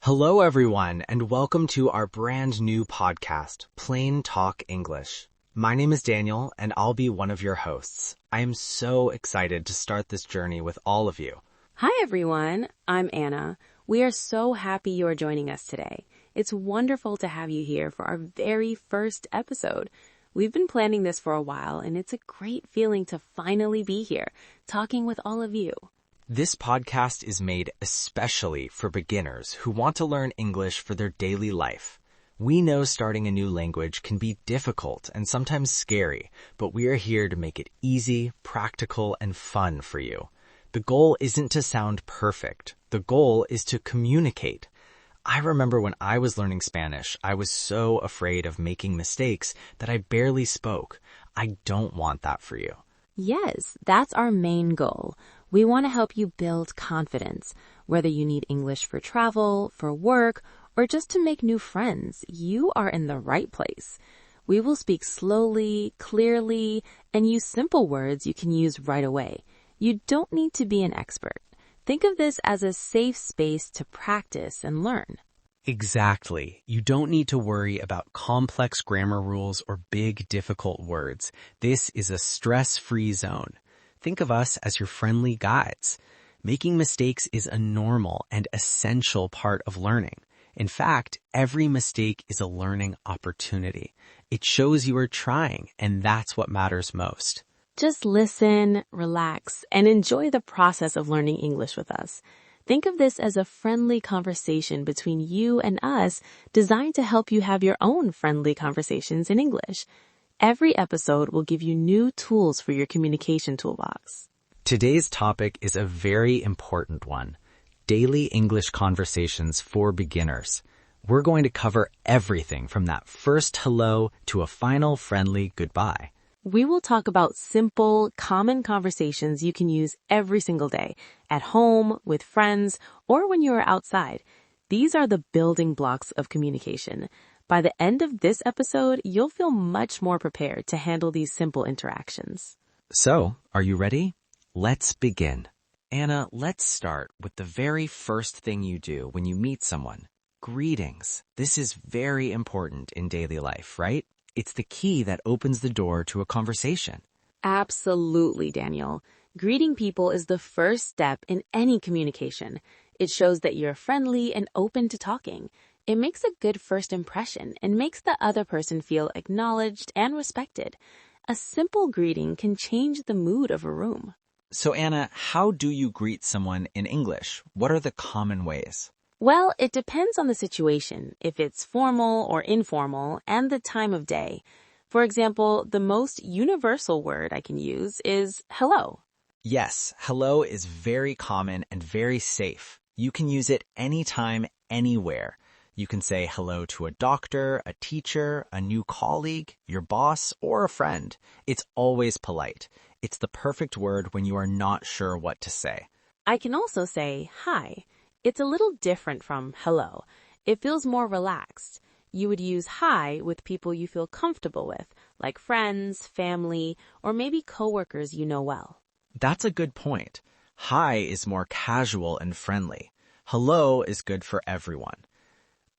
Hello, everyone, and welcome to our brand new podcast, PlainTalk English. My name is Daniel, and I'll be one of your hosts. I am so excited to start this journey with all of you. Hi, everyone. I'm Anna. We are so happy you are joining us today. It's wonderful to have you here for our very first episode. We've been planning this for a while, and it's a great feeling to finally be here, talking with all of you. This podcast is made especially for beginners who want to learn English for their daily life. We know starting a new language can be difficult and sometimes scary, but we are here to make it easy, practical, and fun for you. The goal isn't to sound perfect. The goal is to communicate. I remember when I was learning Spanish, I was so afraid of making mistakes that I barely spoke. I don't want that for you. Yes, that's our main goal. We want to help you build confidence. Whether you need English for travel, for work, or just to make new friends, you are in the right place. We will speak slowly, clearly, and use simple words you can use right away. You don't need to be an expert. Think of this as a safe space to practice and learn. Exactly. You don't need to worry about complex grammar rules or big, difficult words. This is a stress-free zone. Think of us as your friendly guides. Making mistakes is a normal and essential part of learning. In fact, every mistake is a learning opportunity. It shows you are trying, and that's what matters most. Just listen, relax, and enjoy the process of learning English with us. Think of this as a friendly conversation between you and us, designed to help you have your own friendly conversations in English. Every episode will give you new tools for your communication toolbox. Today's topic is a very important one: daily English conversations for beginners. We're going to cover everything from that first hello to a final friendly goodbye. We will talk about simple, common conversations you can use every single day, at home, with friends, or when you are outside. These are the building blocks of communication. By the end of this episode, you'll feel much more prepared to handle these simple interactions. So, are you ready? Let's begin. Anna, let's start with the very first thing you do when you meet someone. Greetings. This is very important in daily life, right? It's the key that opens the door to a conversation. Absolutely, Daniel. Greeting people is the first step in any communication. It shows that you're friendly and open to talking. It makes a good first impression and makes the other person feel acknowledged and respected. A simple greeting can change the mood of a room. So, Anna, how do you greet someone in English? What are the common ways? Well, it depends on the situation, if it's formal or informal, and the time of day. For example, the most universal word I can use is hello. Yes, hello is very common and very safe. You can use it anytime, anywhere. You can say hello to a doctor, a teacher, a new colleague, your boss, or a friend. It's always polite. It's the perfect word when you are not sure what to say. I can also say hi. It's a little different from hello. It feels more relaxed. You would use hi with people you feel comfortable with, like friends, family, or maybe coworkers you know well. That's a good point. Hi is more casual and friendly. Hello is good for everyone.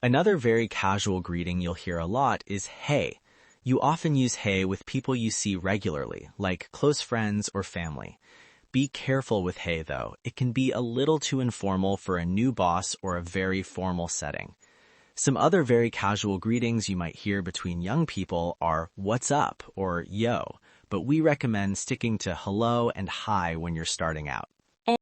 Another very casual greeting you'll hear a lot is hey. You often use hey with people you see regularly, like close friends or family. Be careful with hey, though. It can be a little too informal for a new boss or a very formal setting. Some other very casual greetings you might hear between young people are what's up or yo, but we recommend sticking to hello and hi when you're starting out.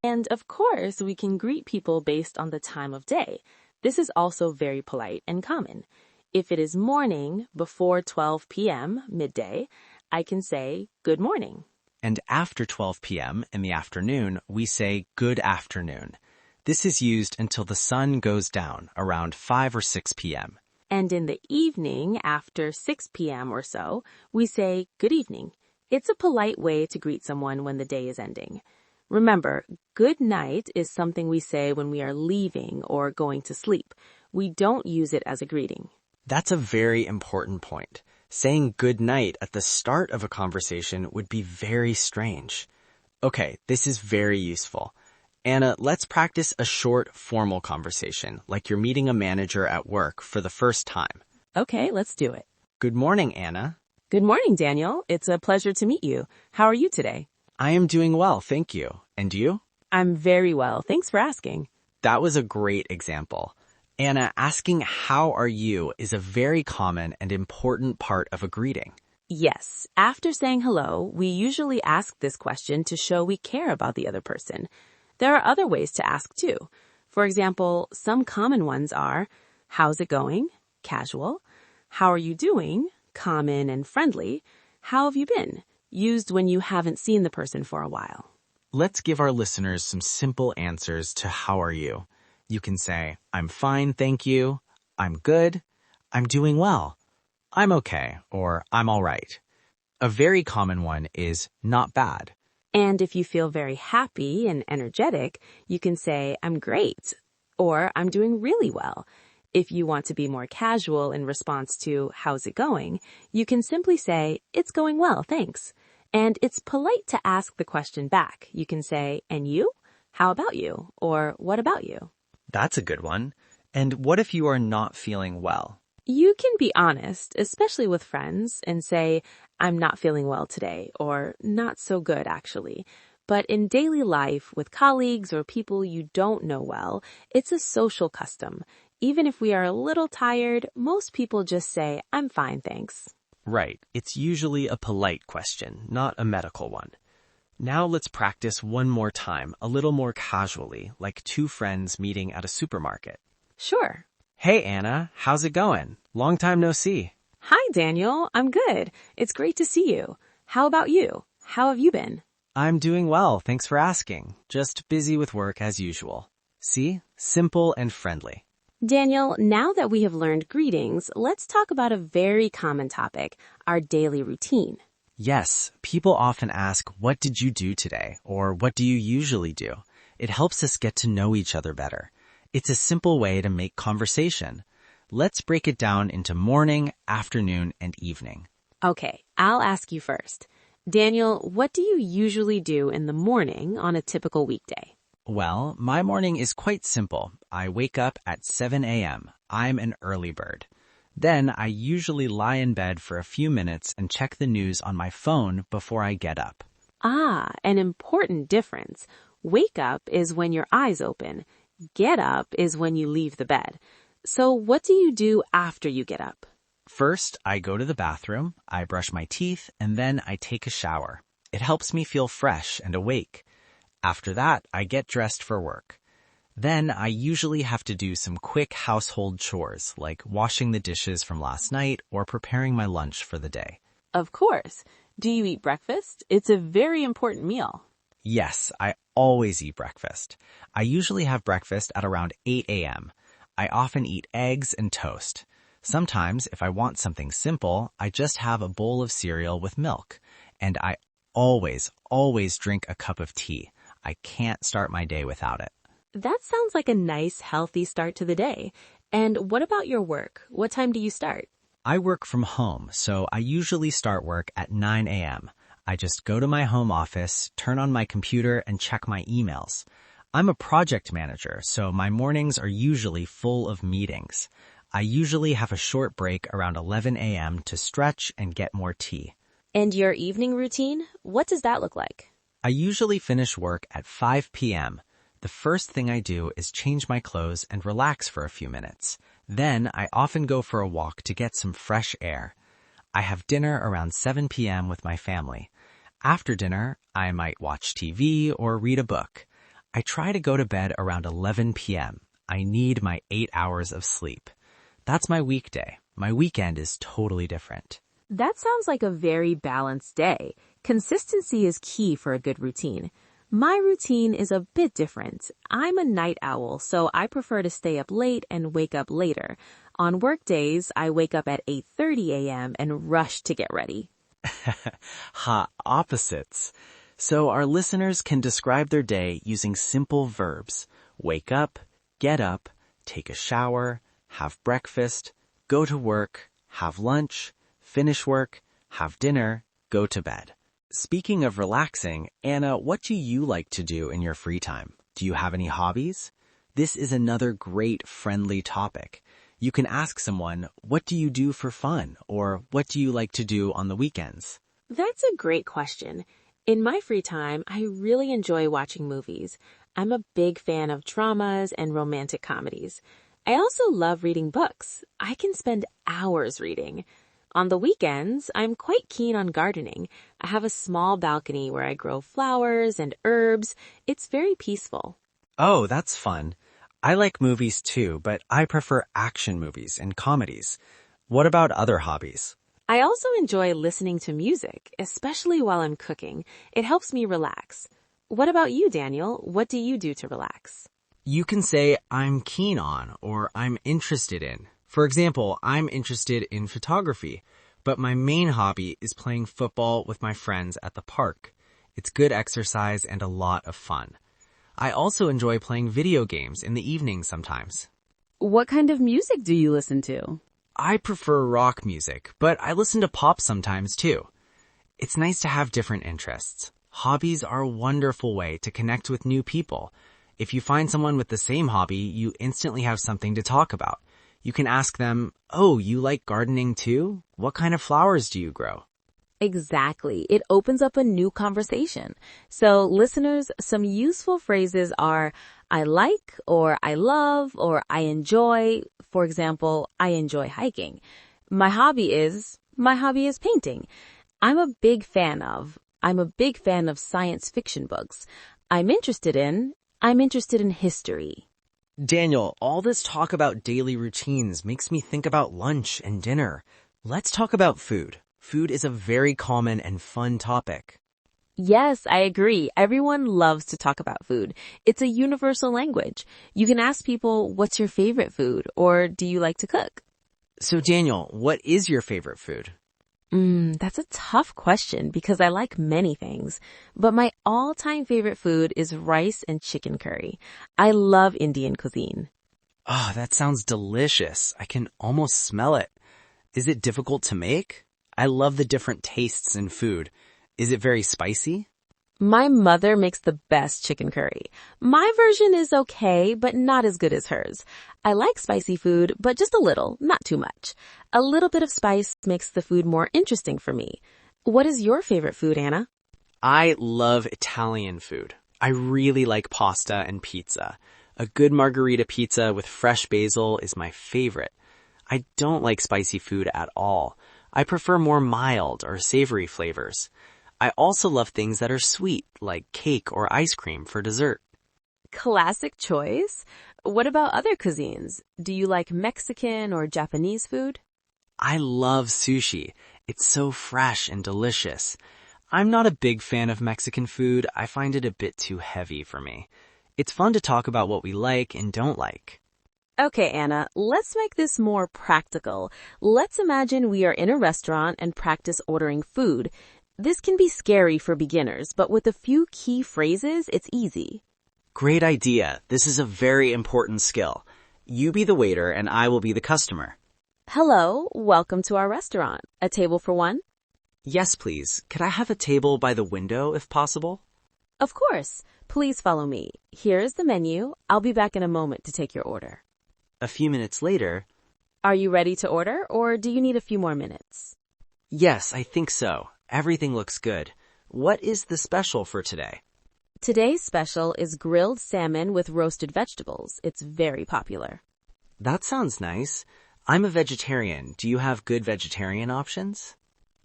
And of course, we can greet people based on the time of day. This is also very polite and common. If it is morning, before 12 p.m., midday, I can say good morning. And after 12 p.m. in the afternoon, we say good afternoon. This is used until the sun goes down around 5 or 6 p.m. And in the evening, after 6 p.m. or so, we say good evening. It's a polite way to greet someone when the day is ending. Remember, good night is something we say when we are leaving or going to sleep. We don't use it as a greeting. That's a very important point. Saying good night at the start of a conversation would be very strange. Okay, this is very useful. Anna, let's practice a short, formal conversation, like you're meeting a manager at work for the first time. Okay, let's do it. Good morning, Anna. Good morning, Daniel. It's a pleasure to meet you. How are you today? I am doing well, thank you. And you? I'm very well. Thanks for asking. That was a great example. Anna, asking how are you is a very common and important part of a greeting. Yes, after saying hello, we usually ask this question to show we care about the other person. There are other ways to ask too. For example, some common ones are, how's it going? Casual. How are you doing? Common and friendly. How have you been? Used when you haven't seen the person for a while. Let's give our listeners some simple answers to how are you. You can say, I'm fine, thank you. I'm good. I'm doing well. I'm okay, or I'm all right. A very common one is not bad. And if you feel very happy and energetic, you can say, I'm great, or I'm doing really well. If you want to be more casual in response to how's it going, you can simply say, it's going well, thanks. And it's polite to ask the question back. You can say, and you? How about you? Or what about you? That's a good one. And what if you are not feeling well? You can be honest, especially with friends, and say, I'm not feeling well today, or not so good actually. But in daily life, with colleagues or people you don't know well, it's a social custom. Even if we are a little tired, most people just say, I'm fine, thanks. Right. It's usually a polite question, not a medical one. Now let's practice one more time, a little more casually, like two friends meeting at a supermarket. Sure. Hey, Anna, how's it going? Long time no see. Hi, Daniel. I'm good. It's great to see you. How about you? How have you been? I'm doing well, thanks for asking. Just busy with work as usual. See? Simple and friendly. Daniel, now that we have learned greetings, let's talk about a very common topic, our daily routine. Yes, people often ask, what did you do today? Or what do you usually do? It helps us get to know each other better. It's a simple way to make conversation. Let's break it down into morning, afternoon, and evening. Okay, I'll ask you first. Daniel, what do you usually do in the morning on a typical weekday? Well, my morning is quite simple. I wake up at 7 a.m. I'm an early bird. Then I usually lie in bed for a few minutes and check the news on my phone before I get up. Ah, an important difference. Wake up is when your eyes open. Get up is when you leave the bed. So what do you do after you get up? First, I go to the bathroom, I brush my teeth, and then I take a shower. It helps me feel fresh and awake. After that, I get dressed for work. Then I usually have to do some quick household chores, like washing the dishes from last night or preparing my lunch for the day. Of course. Do you eat breakfast? It's a very important meal. Yes, I always eat breakfast. I usually have breakfast at around 8 a.m. I often eat eggs and toast. Sometimes, if I want something simple, I just have a bowl of cereal with milk. And I always drink a cup of tea. I can't start my day without it. That sounds like a nice, healthy start to the day. And what about your work? What time do you start? I work from home, so I usually start work at 9 a.m. I just go to my home office, turn on my computer, and check my emails. I'm a project manager, so my mornings are usually full of meetings. I usually have a short break around 11 a.m. to stretch and get more tea. And your evening routine? What does that look like? I usually finish work at 5 p.m. The first thing I do is change my clothes and relax for a few minutes. Then I often go for a walk to get some fresh air. I have dinner around 7 p.m. with my family. After dinner, I might watch TV or read a book. I try to go to bed around 11 p.m. I need my 8 hours of sleep. That's my weekday. My weekend is totally different. That sounds like a very balanced day. Consistency is key for a good routine. My routine is a bit different. I'm a night owl, so I prefer to stay up late and wake up later. On work days, I wake up at 8:30 a.m. and rush to get ready. Opposites. So our listeners can describe their day using simple verbs. Wake up, get up, take a shower, have breakfast, go to work, have lunch, finish work, have dinner, go to bed. Speaking of relaxing, Anna, what do you like to do in your free time? Do you have any hobbies? This is another great friendly topic. You can ask someone, what do you do for fun? Or what do you like to do on the weekends? That's a great question. In my free time, I really enjoy watching movies. I'm a big fan of dramas and romantic comedies. I also love reading books. I can spend hours reading. On the weekends, I'm quite keen on gardening. I have a small balcony where I grow flowers and herbs. It's very peaceful. Oh, that's fun. I like movies too, but I prefer action movies and comedies. What about other hobbies? I also enjoy listening to music, especially while I'm cooking. It helps me relax. What about you, Daniel? What do you do to relax? You can say, I'm keen on, or I'm interested in. For example, I'm interested in photography, but my main hobby is playing football with my friends at the park. It's good exercise and a lot of fun. I also enjoy playing video games in the evening sometimes. What kind of music do you listen to? I prefer rock music, but I listen to pop sometimes too. It's nice to have different interests. Hobbies are a wonderful way to connect with new people. If you find someone with the same hobby, you instantly have something to talk about. You can ask them, oh, you like gardening too? What kind of flowers do you grow? Exactly. It opens up a new conversation. So listeners, some useful phrases are I like, or I love, or I enjoy. For example, I enjoy hiking. My hobby is painting. I'm a big fan of science fiction books. I'm interested in history. Daniel, all this talk about daily routines makes me think about lunch and dinner. Let's talk about food. Food is a very common and fun topic. Yes, I agree. Everyone loves to talk about food. It's a universal language. You can ask people, what's your favorite food? Or do you like to cook? So Daniel, what is your favorite food? That's a tough question because I like many things. But my all-time favorite food is rice and chicken curry. I love Indian cuisine. Oh, that sounds delicious. I can almost smell it. Is it difficult to make? I love the different tastes in food. Is it very spicy? My mother makes the best chicken curry. My version is okay, but not as good as hers. I like spicy food, but just a little, not too much. A little bit of spice makes the food more interesting for me. What is your favorite food, Anna? I love Italian food. I really like pasta and pizza. A good margarita pizza with fresh basil is my favorite. I don't like spicy food at all. I prefer more mild or savory flavors. I also love things that are sweet, like cake or ice cream for dessert. Classic choice. What about other cuisines? Do you like Mexican or Japanese food? I love sushi. It's so fresh and delicious. I'm not a big fan of Mexican food. I find it a bit too heavy for me. It's fun to talk about what we like and don't like. Okay, Anna, let's make this more practical. Let's imagine we are in a restaurant and practice ordering food. This can be scary for beginners, but with a few key phrases, it's easy. Great idea. This is a very important skill. You be the waiter and I will be the customer. Hello, welcome to our restaurant. A table for one? Yes, please. Could I have a table by the window if possible? Of course. Please follow me. Here is the menu. I'll be back in a moment to take your order. A few minutes later. Are you ready to order, or do you need a few more minutes? Yes, I think so. Everything looks good. What is the special for today? Today's special is grilled salmon with roasted vegetables. It's very popular. That sounds nice. I'm a vegetarian. Do you have good vegetarian options?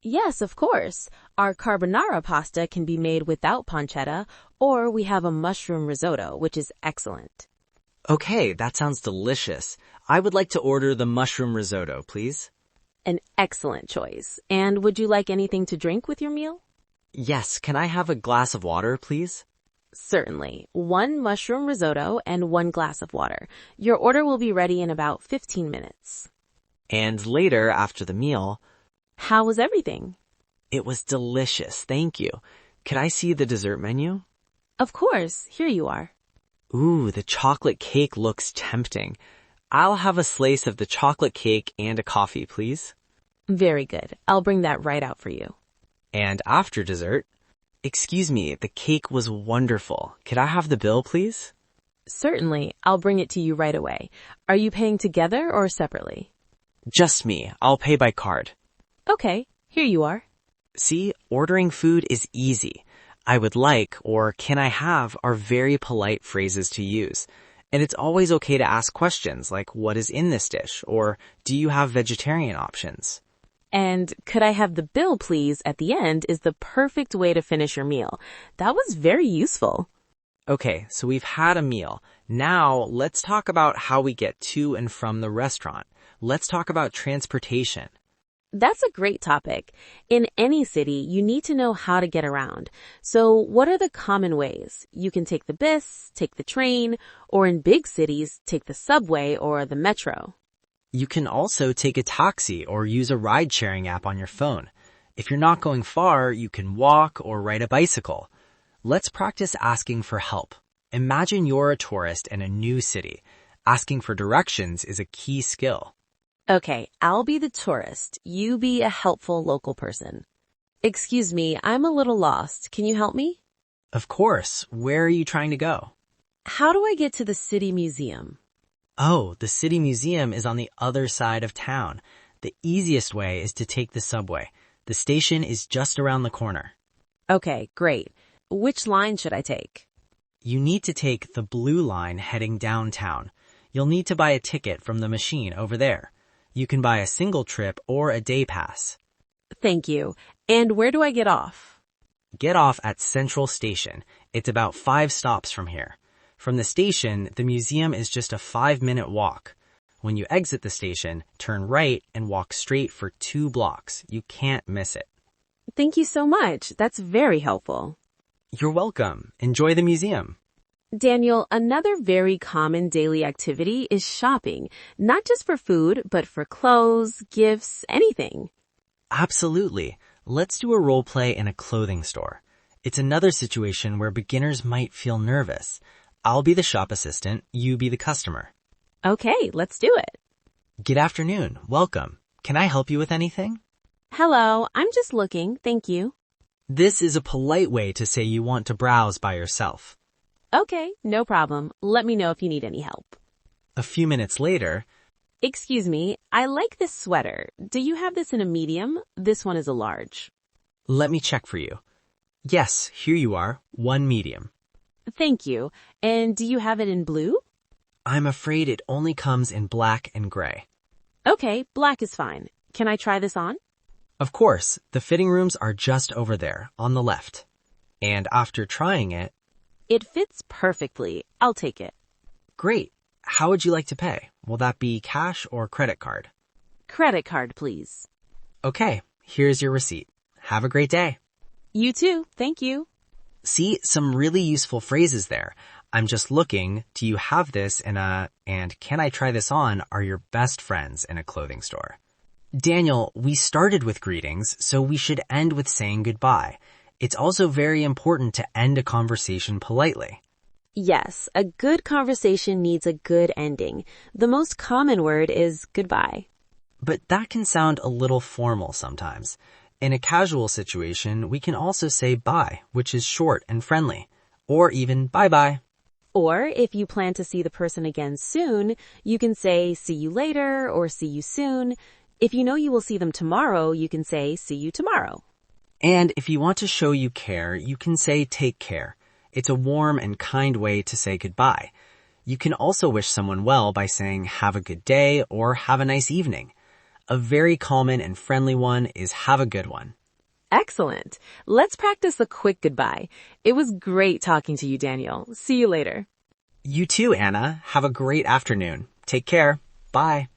Yes, of course. Our carbonara pasta can be made without pancetta, or we have a mushroom risotto, which is excellent. Okay, that sounds delicious. I would like to order the mushroom risotto, please. An excellent choice. And would you like anything to drink with your meal? Yes, can I have a glass of water, please? Certainly. 1 mushroom risotto and 1 glass of water. Your order will be ready in about 15 minutes. And later, after the meal... How was everything? It was delicious, thank you. Could I see the dessert menu? Of course. Here you are. Ooh, the chocolate cake looks tempting. I'll have a slice of the chocolate cake and a coffee, please. Very good. I'll bring that right out for you. And after dessert... Excuse me, the cake was wonderful. Could I have the bill, please? Certainly, I'll bring it to you right away. Are you paying together or separately? Just me. I'll pay by card. Okay, here you are. See, ordering food is easy. I would like or can I have are very polite phrases to use. And it's always okay to ask questions like what is in this dish or do you have vegetarian options? And could I have the bill, please, at the end is the perfect way to finish your meal. That was very useful. Okay, so we've had a meal. Now let's talk about how we get to and from the restaurant. Let's talk about transportation. That's a great topic. In any city, you need to know how to get around. So what are the common ways? You can take the bus, take the train, or in big cities, take the subway or the metro. You can also take a taxi or use a ride-sharing app on your phone. If you're not going far, you can walk or ride a bicycle. Let's practice asking for help. Imagine you're a tourist in a new city. Asking for directions is a key skill. Okay, I'll be the tourist. You be a helpful local person. Excuse me, I'm a little lost. Can you help me? Of course. Where are you trying to go? How do I get to the city museum? Oh, the city museum is on the other side of town. The easiest way is to take the subway. The station is just around the corner. Okay, great. Which line should I take? You need to take the blue line heading downtown. You'll need to buy a ticket from the machine over there. You can buy a single trip or a day pass. Thank you. And where do I get off? Get off at Central Station. It's about 5 stops from here. From the station, the museum is just a 5-minute walk. When you exit the station, turn right and walk straight for 2 blocks. You can't miss it. Thank you so much. That's very helpful. You're welcome. Enjoy the museum. Daniel, another very common daily activity is shopping, not just for food, but for clothes, gifts, anything. Absolutely. Let's do a role play in a clothing store. It's another situation where beginners might feel nervous. I'll be the shop assistant, you be the customer. Okay, let's do it. Good afternoon. Welcome. Can I help you with anything? Hello, I'm just looking, thank you. This is a polite way to say you want to browse by yourself. Okay, no problem. Let me know if you need any help. A few minutes later, Excuse me, I like this sweater. Do you have this in a medium? This one is a large. let me check for you. Yes, here you are, 1 medium. Thank you. And do you have it in blue? I'm afraid it only comes in black and gray. Okay, black is fine. Can I try this on? Of course, the fitting rooms are just over there, on the left. And after trying it, It fits perfectly. I'll take it. great. How would you like to pay? Will that be cash or credit card? Credit card, please. Okay, here's your receipt. Have a great day. You too. Thank you. See, some really useful phrases there. I'm just looking, do you have this in a, and can I try this on are your best friends in a clothing store. Daniel, we started with greetings, so we should end with saying goodbye. It's also very important to end a conversation politely. Yes, a good conversation needs a good ending. The most common word is goodbye. But that can sound a little formal sometimes. In a casual situation, we can also say bye, which is short and friendly, or even bye-bye. Or if you plan to see the person again soon, you can say see you later or see you soon. If you know you will see them tomorrow, you can say see you tomorrow. And if you want to show you care, you can say take care. It's a warm and kind way to say goodbye. You can also wish someone well by saying have a good day or have a nice evening. A very common and friendly one is have a good one. Excellent. Let's practice a quick goodbye. It was great talking to you, Daniel. See you later. You too, Anna. Have a great afternoon. Take care. Bye.